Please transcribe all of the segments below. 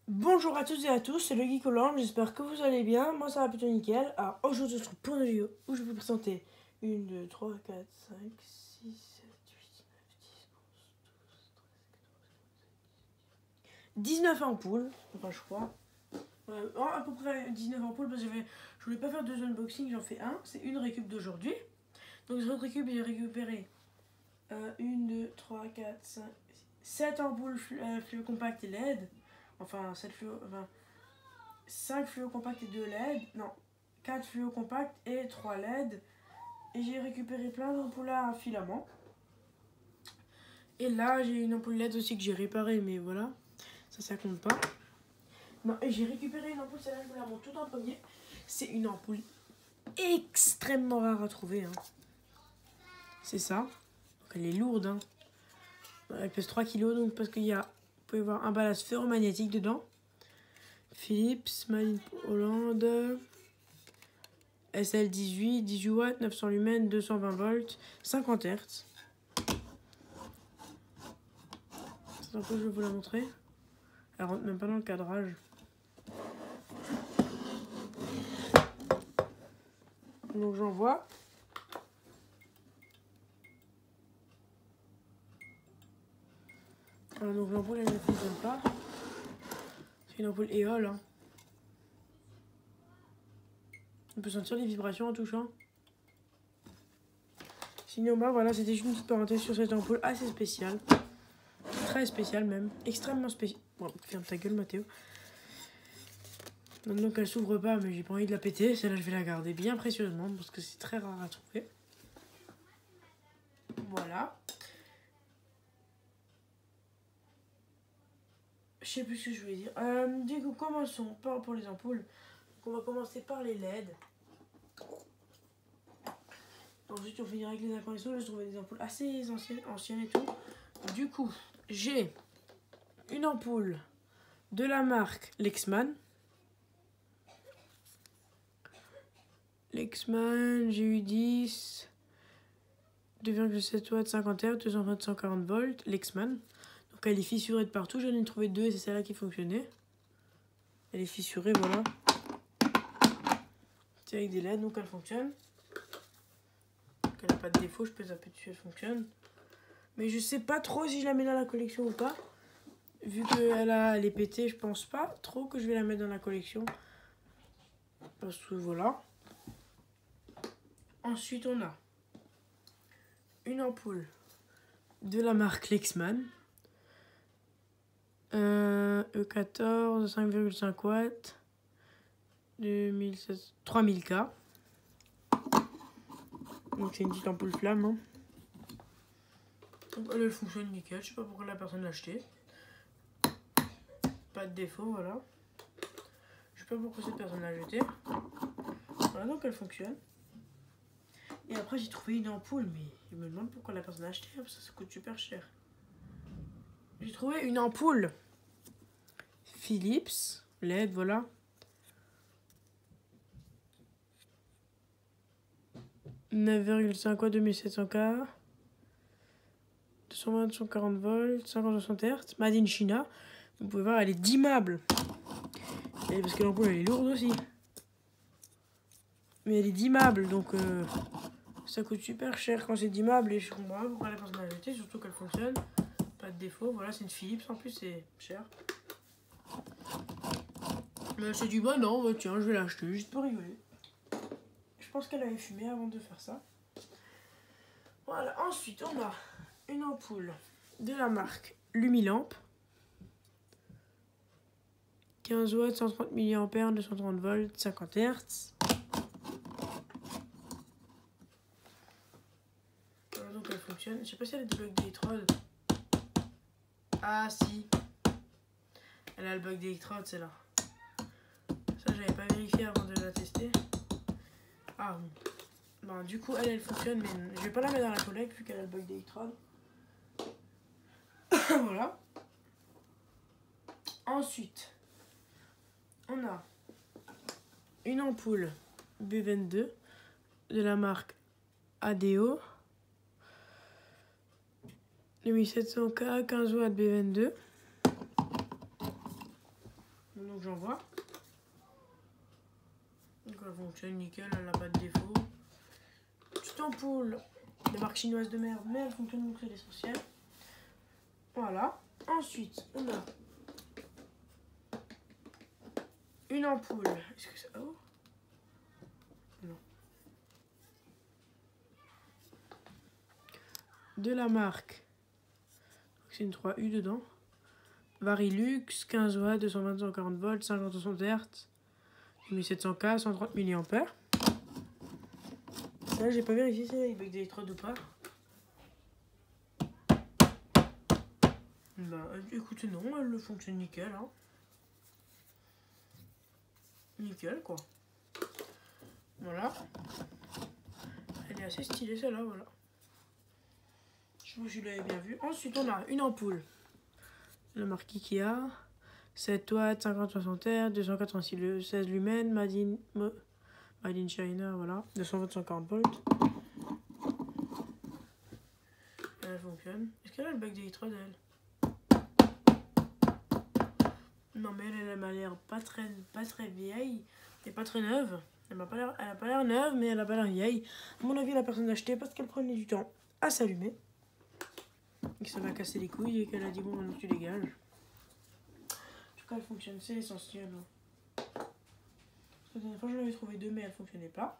Bonjour à toutes et à tous, c'est le Geek Hollande, j'espère que vous allez bien, moi ça va plutôt nickel. Alors aujourd'hui on se retrouve pour une vidéo où je vais vous présenter 1, 2, 3, 4, 5, 6, 7, 8, 9, 10, 11, 12, 13, 14, 15, 16, 19 ampoules, enfin je crois. À peu près 19 ampoules parce que je voulais pas faire deux unboxings, j'en fais un, c'est une récup d'aujourd'hui. Donc cette récup j'ai récupéré 1, 2, 3, 4, 5, 7 ampoules fluo compact et LED. Enfin 7 fluo, enfin 5 fluos compacts et 2 LED. Non, 4 fluos compacts et 3 LED. Et j'ai récupéré plein d'ampoules à filament. Et là, j'ai une ampoule LED aussi que j'ai réparée, mais voilà, ça compte pas. Non, et j'ai récupéré une ampoule, celle-là, je vous la montre tout en premier. C'est une ampoule extrêmement rare à trouver. Hein. C'est ça. Donc elle est lourde. Hein. Elle pèse 3 kg, donc parce qu'il y a, vous pouvez voir un ballast ferromagnétique dedans. Philips, Made in Hollande. SL18, 18 watts, 900 lumens, 220 volts, 50 Hz. C'est un peu, je vais vous la montrer. Elle rentre même pas dans le cadrage. Donc j'en vois. Alors, donc l'ampoule elle ne fonctionne pas. C'est une ampoule éole. Hein. On peut sentir les vibrations en touchant. Sinon, bah voilà, c'était juste une petite parenthèse sur cette ampoule assez spéciale. Très spéciale même. Extrêmement spéciale. Bon, ferme ta gueule, Mathéo. Donc elle s'ouvre pas, mais j'ai pas envie de la péter. Celle-là, je vais la garder bien précieusement parce que c'est très rare à trouver. Voilà. Je sais plus ce que je voulais dire. Du coup, commençons pas pour les ampoules. Donc, on va commencer par les LED. Ensuite, on finira avec les incandescents. J'ai trouvé des ampoules assez anciennes et tout. Du coup, j'ai une ampoule de la marque Lexman. Lexman, j'ai eu 10, 2,7 watts, 50 Hz, 220, 140 volts. Lexman. Donc elle est fissurée de partout. J'en ai trouvé deux et c'est celle-là qui fonctionnait. Elle est fissurée, voilà. C'est avec des LED, donc elle fonctionne. Elle n'a pas de défaut, je peux zapper dessus, elle fonctionne. Mais je sais pas trop si je la mets dans la collection ou pas. Vu qu'elle est pétée, je pense pas trop que je vais la mettre dans la collection. Parce que voilà. Ensuite, on a une ampoule de la marque Lexman. E14, 5,5 watts. 3000K. Donc c'est une petite ampoule flamme. Hein. Donc, elle fonctionne nickel. Je sais pas pourquoi la personne l'a acheté. Pas de défaut, voilà. Je sais pas pourquoi cette personne l'a jeté. Voilà, donc elle fonctionne. Et après j'ai trouvé une ampoule, mais je me demande pourquoi la personne l'a acheté, parce que ça coûte super cher. J'ai trouvé une ampoule Philips LED, voilà. « 9,5 watts, 2700K. 220, 140 volts, 50-60 Hz. Made in China. Vous pouvez voir, elle est dimmable. Et parce que l'ampoule elle est lourde aussi. Mais elle est dimmable, donc ça coûte super cher quand c'est dimmable. Et je comprends pas pourquoi la personne l'a jeté, surtout qu'elle fonctionne. Pas de défaut, voilà, c'est une Philips en plus, c'est cher. Mais elle s'est dit, bah non, bah tiens, je vais l'acheter juste pour rigoler. Je pense qu'elle avait fumé avant de faire ça. Voilà, ensuite on a une ampoule de la marque Lumilamp. 15 watts, 130 mAh, 230 volts, 50 Hz. Voilà, donc elle fonctionne. Je sais pas si elle a des blocs d'électrode. Ah si. Elle a le bloc d'électrode, celle-là. Ça, j'avais pas vérifié avant de la tester. Ah bon. Ben, du coup, elle fonctionne, mais je vais pas la mettre dans la collecte vu qu'elle a le bloc d'électrode. Voilà. Ensuite, on a une ampoule B22 de la marque ADO. 2700K, 15 watts B22. Donc j'envoie. Donc elle fonctionne nickel, elle n'a pas de défaut. Petite ampoule de marque chinoise de merde, mais elle fonctionne, donc c'est l'essentiel. Voilà. Ensuite, on a une ampoule. Est-ce que ça... Oh non. De la marque. C'est une 3U dedans. Varilux, 15 watts, 220, 140 volts, 50 60 Hz, 1700K, 130 mAh. Là, j'ai pas vérifié si c'est avec des électrodes ou pas. Bah, écoutez, non, elle fonctionne nickel. Hein. Nickel, quoi. Voilà. Elle est assez stylée, celle-là, voilà. Je pense que je l'avais bien vu. Ensuite, on a une ampoule. La marque Ikea. 7 watts, 50-60 Hz, 286 16 lumens, Made in China, voilà. 220, 140 volts. Elle fonctionne. Est-ce qu'elle a le bac d'électrode, elle? Non, mais elle m'a l'air pas très vieille et pas très neuve. Elle a pas l'air neuve, mais elle a pas l'air vieille. À mon avis, la personne l'a achetée parce qu'elle prenait du temps à s'allumer. Et que ça m'a cassé les couilles et qu'elle a dit bon, maintenant tu dégages. En tout cas, elle fonctionne, c'est essentiel. La dernière fois, j'en avais trouvé deux, mais elle fonctionnait pas.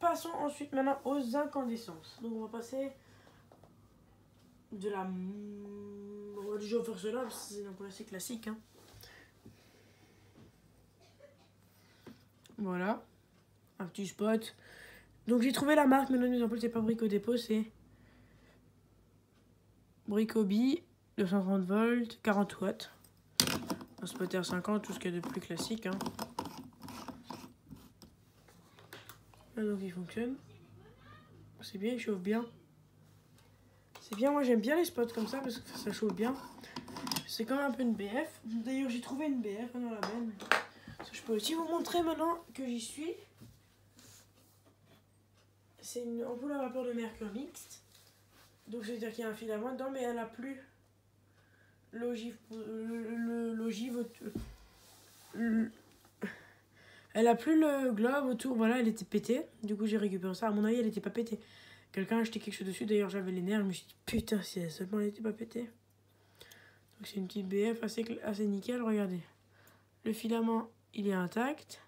Passons ensuite maintenant aux incandescences. Donc, on va passer de la... On va déjà faire cela parce que c'est une ampoule assez classique. Hein. Voilà. Un petit spot. Donc, j'ai trouvé la marque. Maintenant, les ampoules, c'est pas Brico Dépôt, c'est Bricobi, 230 volts, 40 watts. Un spotter 50, tout ce qu'il y a de plus classique. Hein. Là, donc, il fonctionne. C'est bien, il chauffe bien. C'est bien, moi j'aime bien les spots comme ça parce que ça chauffe bien. C'est quand même un peu une BF. D'ailleurs, j'ai trouvé une BF dans la benne. Je peux aussi vous montrer maintenant que j'y suis. C'est une ampoule à vapeur de mercure mixte. Donc, ça veut dire qu'il y a un filament dedans, mais elle a plus l'ogive. Elle a plus le globe autour. Voilà, elle était pétée. Du coup, j'ai récupéré ça. À mon avis, elle était pas pétée. Quelqu'un a acheté quelque chose dessus. D'ailleurs, j'avais les nerfs. Je me suis dit, putain, si elle seulement elle était pas pétée. Donc, c'est une petite BF assez nickel. Regardez. Le filament, il est intact.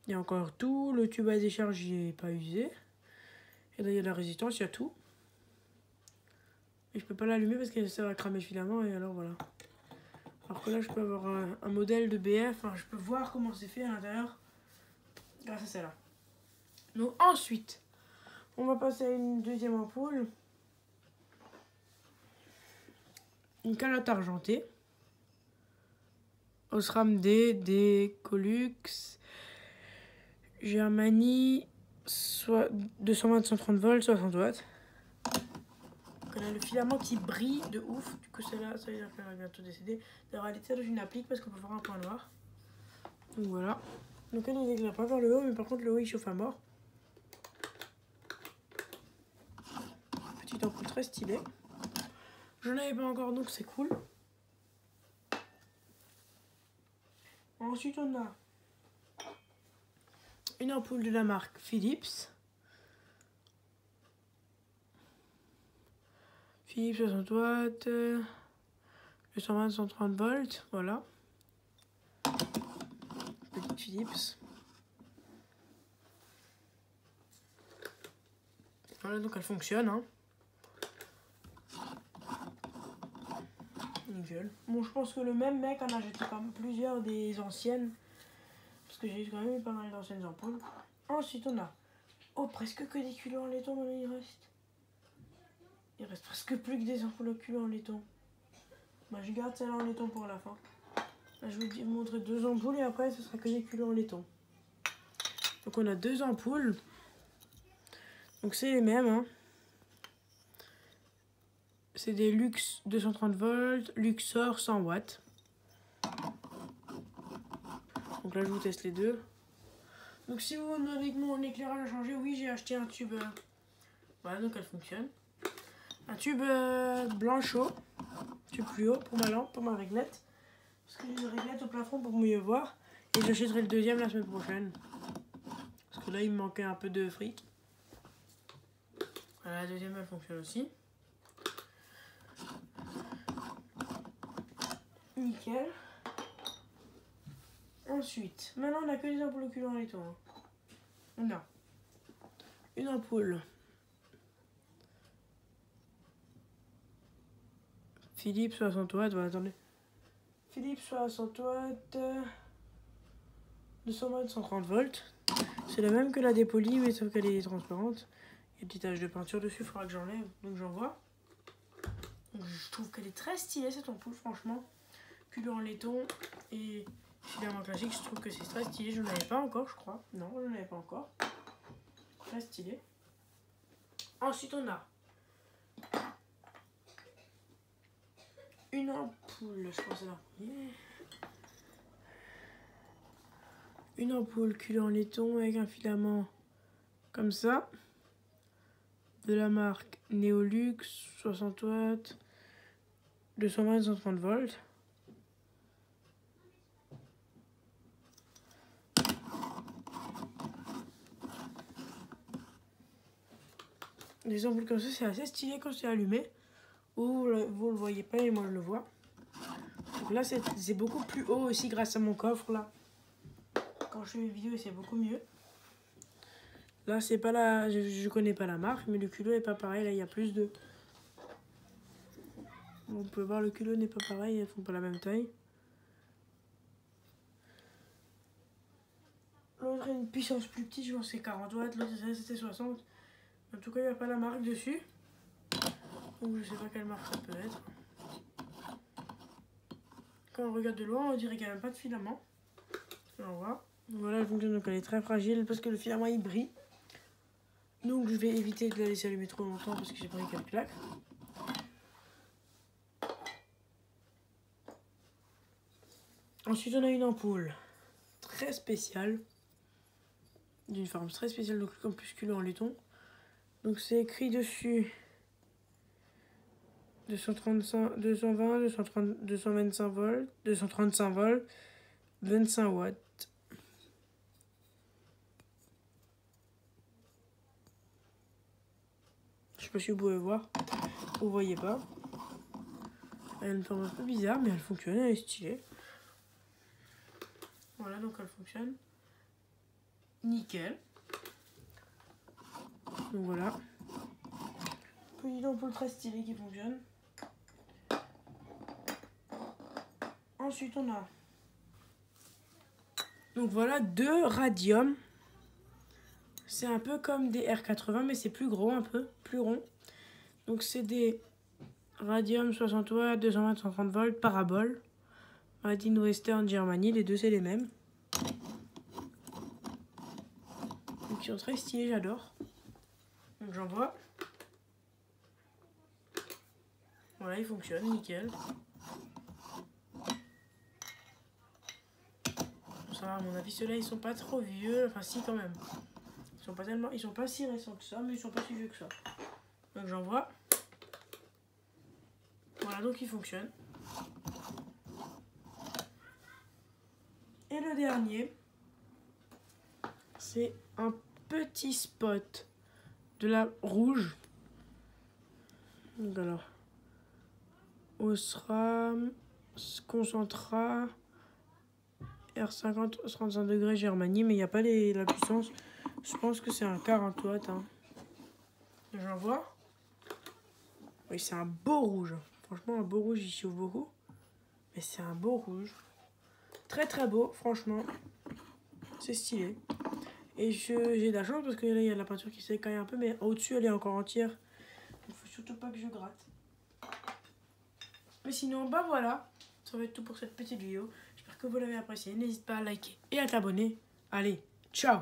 Il y a encore tout. Le tube à décharge, il n'est pas usé. Et là, il y a de la résistance, il y a tout. Et je peux pas l'allumer parce que ça va cramer le filament. Et alors, voilà. Alors que là, je peux avoir un modèle de BF. Enfin, je peux voir comment c'est fait à l'intérieur grâce à celle-là. Donc, ensuite, on va passer à une deuxième ampoule. Une calotte argentée. Osram D, Colux, Germany, 220-130 volts, 60 watts. Donc on a le filament qui brille de ouf. Du coup, celle-là, ça veut dire qu'elle va bientôt décéder. D'ailleurs, elle était dans une applique parce qu'on peut voir un point noir. Donc voilà. Donc elle ne éclaire pas vers le haut, mais par contre, le haut il chauffe à mort. Petite ampoule très stylée. J'en avais pas encore, donc c'est cool. Ensuite, on a une ampoule de la marque Philips. Philips 60 watts, 220-130 volts, voilà. Petite Philips. Voilà, donc elle fonctionne. Hein. Nickel. Bon, je pense que le même mec en a jeté quand même plusieurs des anciennes. Parce que j'ai quand même eu pas mal d'anciennes ampoules. Ensuite, on a... Oh, presque que des culots en laiton, maintenant il reste. Il reste presque plus que des ampoules au culot en laiton. Bah, je garde celle-là en laiton pour la fin. Là, je vais vous montrer deux ampoules et après, ce sera que des culots en laiton. Donc, on a deux ampoules. Donc, c'est les mêmes. Hein. C'est des Lux 230 volts, Luxor 100 watts. Donc là, je vous teste les deux. Donc, si vous me demandez que mon éclairage a changé, oui, j'ai acheté un tube. Voilà, donc elle fonctionne. Un tube blanc chaud. Tube fluo pour ma lampe, pour ma réglette. Parce que j'ai une réglette au plafond pour mieux voir. Et j'achèterai le deuxième la semaine prochaine. Parce que là, il me manquait un peu de fric. Voilà, la deuxième, elle fonctionne aussi. Nickel. Ensuite, maintenant, on a que des ampoules au culot en laiton. On a une ampoule Philips 60 watts. Voilà, attendez. Philips 60 watts. 200 watts, 130 volts. C'est la même que la dépolie, mais sauf qu'elle est transparente. Il y a des petites taches de peinture dessus, il faudra que j'enlève. Donc j'en vois. Donc, je trouve qu'elle est très stylée cette ampoule, franchement. Culot en laiton et filament classique, je trouve que c'est très stylé. Je n'en avais pas encore, je crois. Non, je n'en avais pas encore. Très stylé. Ensuite, on a une ampoule, je pense à la première. Une ampoule culot en laiton avec un filament comme ça. De la marque Neolux, 60 watts, 220 130 volts. Des ampoules comme ça, c'est assez stylé quand c'est allumé. Vous le voyez pas et moi je le vois. Donc là, c'est beaucoup plus haut aussi grâce à mon coffre là. Quand je fais mes vidéos, c'est beaucoup mieux. Là, c'est pas la, je connais pas la marque, mais le culot est pas pareil. Là, il y a plus de. On peut voir le culot n'est pas pareil, elles font pas la même taille. L'autre a une puissance plus petite, je pense que c'est 40 watts, l'autre c'était 60. En tout cas, il n'y a pas la marque dessus. Donc je sais pas quelle marque ça peut être. Quand on regarde de loin, on dirait qu'il n'y a même pas de filament. On voit. Voilà, elle fonctionne, donc elle est très fragile parce que le filament il brille. Donc je vais éviter de la laisser allumer trop longtemps parce que j'ai pas envie qu'elle claque. Ensuite, on a une ampoule très spéciale. D'une forme très spéciale, donc comme plus culot en laiton. Donc c'est écrit dessus 235, 220, 230, 225 volts, 235 volts, 25 watts. Je sais pas si vous pouvez voir. Vous voyez pas. Elle a une forme un peu bizarre, mais elle fonctionne, elle est stylée. Voilà, donc elle fonctionne. Nickel. Donc voilà. Petite ampoule très stylée qui fonctionne. Ensuite, on a. Donc voilà, 2 radiums. C'est un peu comme des R80, mais c'est plus gros, un peu plus rond. Donc c'est des radium 60 watts, 220, 130 volts, parabole. Made in Western Germany, les deux c'est les mêmes. Donc ils sont très stylés, j'adore. Donc j'en vois. Voilà, ils fonctionnent, nickel. Ça va, à mon avis, ceux-là ils sont pas trop vieux. Enfin si quand même. Ils sont pas si récents que ça, mais ils sont pas si vieux que ça. Donc j'en vois. Voilà, donc ils fonctionnent. Et le dernier, c'est un petit spot de la rouge. Donc alors, Osram, Concentra, R50, 35 degrés Germanie, mais il n'y a pas la puissance. Je pense que c'est un 40 watts. Hein. J'en vois. Oui, c'est un beau rouge. Franchement, un beau rouge, il chauffe beaucoup. Mais c'est un beau rouge. Très très beau, franchement. C'est stylé. Et j'ai de la chance parce que là, il y a la peinture qui s'écaille un peu, mais au-dessus, elle est encore entière. Il faut surtout pas que je gratte. Mais sinon, bah voilà. Ça va être tout pour cette petite vidéo. J'espère que vous l'avez apprécié. N'hésite pas à liker et à t'abonner. Allez, ciao!